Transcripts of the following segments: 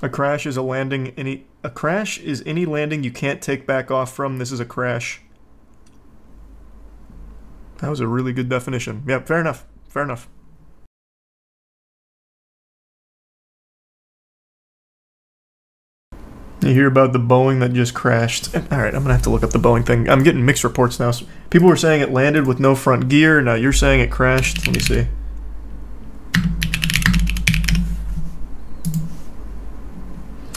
A crash is a crash is any landing you can't take back off from. This is a crash. That was a really good definition. Yeah, fair enough. Fair enough. You hear about the Boeing that just crashed. Alright, I'm gonna have to look up the Boeing thing. I'm getting mixed reports now. People were saying it landed with no front gear. Now you're saying it crashed. Let me see.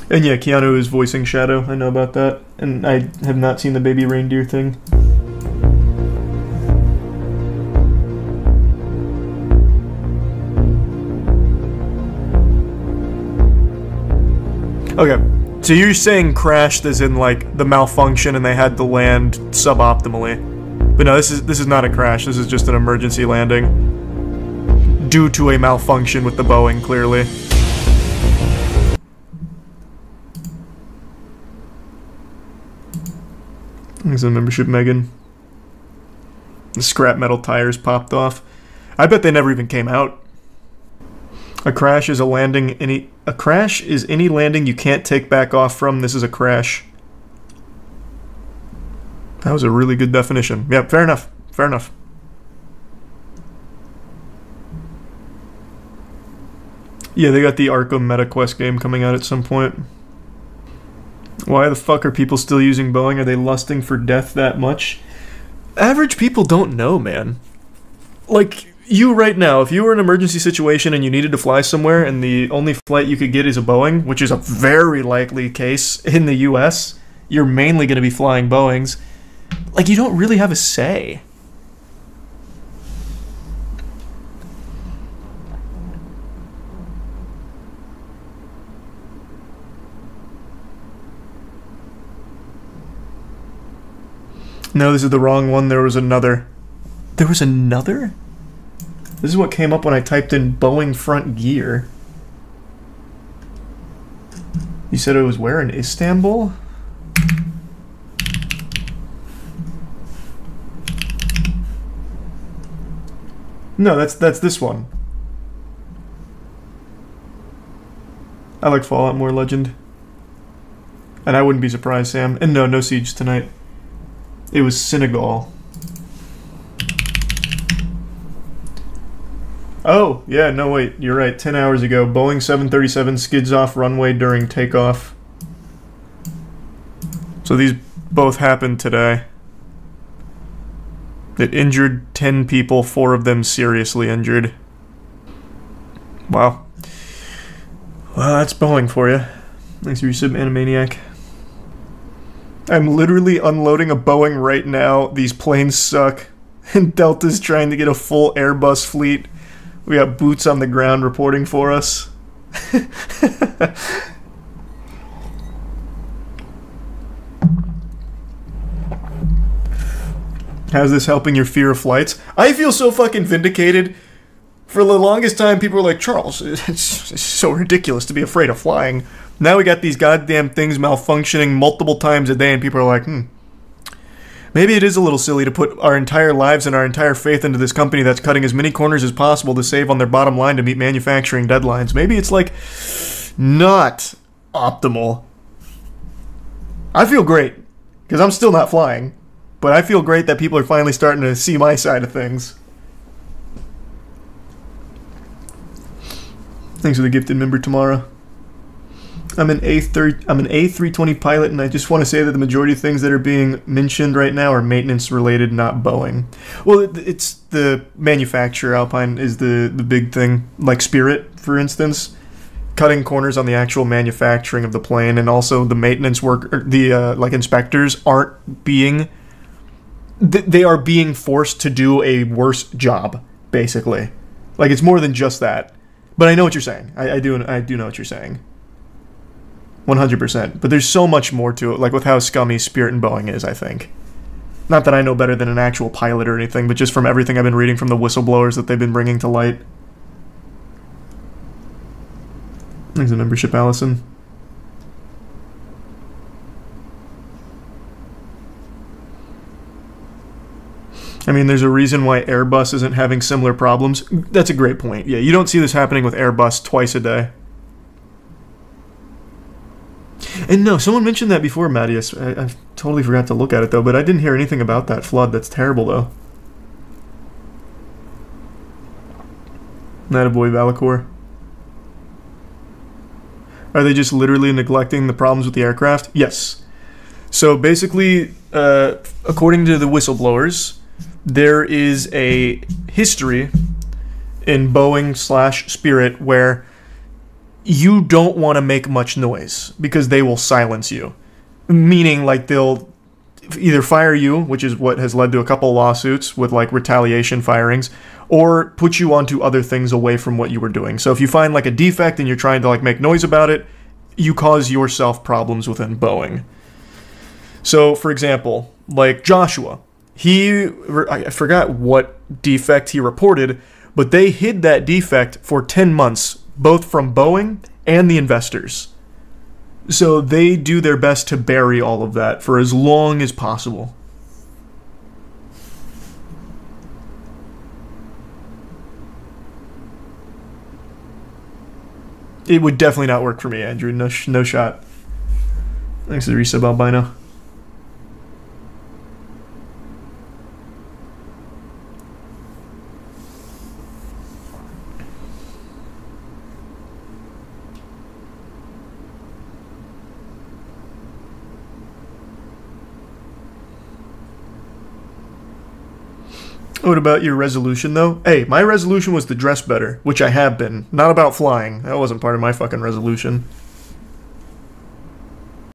And yeah, Keanu is voicing Shadow. I know about that. And I have not seen the baby reindeer thing. Okay, so you're saying crashed as in like the malfunction and they had to land suboptimally. But no, this is not a crash. This is just an emergency landing due to a malfunction with the Boeing, clearly. There's a membership, Megan. The scrap metal tires popped off. I bet they never even came out. A crash is a crash is any landing you can't take back off from. This is a crash. That was a really good definition. Yeah, fair enough. Fair enough. Yeah, they got the Arkham MetaQuest game coming out at some point. Why the fuck are people still using Boeing? Are they lusting for death that much? Average people don't know, man. Like, you right now, if you were in an emergency situation and you needed to fly somewhere and the only flight you could get is a Boeing, which is a very likely case in the US, you're mainly going to be flying Boeings. Like, you don't really have a say. No, this is the wrong one. There was another. There was another? This is what came up when I typed in Boeing front gear. You said it was where? In Istanbul? No, that's this one. I like Fallout more, Legend. And I wouldn't be surprised, Sam. And no Siege tonight. It was Senegal. Oh, yeah, no wait, you're right, 10 hours ago. Boeing 737 skids off runway during takeoff. So these both happened today. It injured 10 people, 4 of them seriously injured. Wow. Well, that's Boeing for you. Thanks for your sub, Animaniac. I'm literally unloading a Boeing right now. These planes suck. And Delta's trying to get a full Airbus fleet. We got boots on the ground reporting for us. How's this helping your fear of flights? I feel so fucking vindicated. For the longest time, people were like, Charles, it's so ridiculous to be afraid of flying. Now we got these goddamn things malfunctioning multiple times a day, and people are like, maybe it is a little silly to put our entire lives and our entire faith into this company that's cutting as many corners as possible to save on their bottom line to meet manufacturing deadlines. Maybe it's, like, not optimal. I feel great, because I'm still not flying. But I feel great that people are finally starting to see my side of things. Thanks for the gifted member tomorrow. I'm an A320 pilot, and I just want to say that the majority of things that are being mentioned right now are maintenance related, not Boeing. Well, it's the manufacturer. Alpine is the big thing, like Spirit, for instance, cutting corners on the actual manufacturing of the plane, and also the maintenance work, or the like inspectors aren't being. They are being forced to do a worse job, basically. Like, it's more than just that. But I know what you're saying. I do know what you're saying. 100%. But there's so much more to it, like with how scummy Spirit and Boeing is, I think. Not that I know better than an actual pilot or anything, but just from everything I've been reading from the whistleblowers that they've been bringing to light. Thanks for the membership, Allison. I mean, there's a reason why Airbus isn't having similar problems. That's a great point. Yeah, you don't see this happening with Airbus twice a day. And no, someone mentioned that before, Maddie. I totally forgot to look at it, though, but I didn't hear anything about that flood. That's terrible, though. Not a boy, Valacor. Are they just literally neglecting the problems with the aircraft? Yes. So basically, according to the whistleblowers, there is a history in Boeing/Spirit where you don't want to make much noise because they will silence you. Meaning, like, they'll either fire you, which is what has led to a couple lawsuits with, like, retaliation firings, or put you onto other things away from what you were doing. So if you find, like, a defect and you're trying to, like, make noise about it, you cause yourself problems within Boeing. So, for example, like Joshua, I forgot what defect he reported, but they hid that defect for 10 months, both from Boeing and the investors. So they do their best to bury all of that for as long as possible. It would definitely not work for me, Andrew. No shot. Thanks to the resub albino. What about your resolution, though? Hey, my resolution was to dress better, which I have been. Not about flying. That wasn't part of my fucking resolution.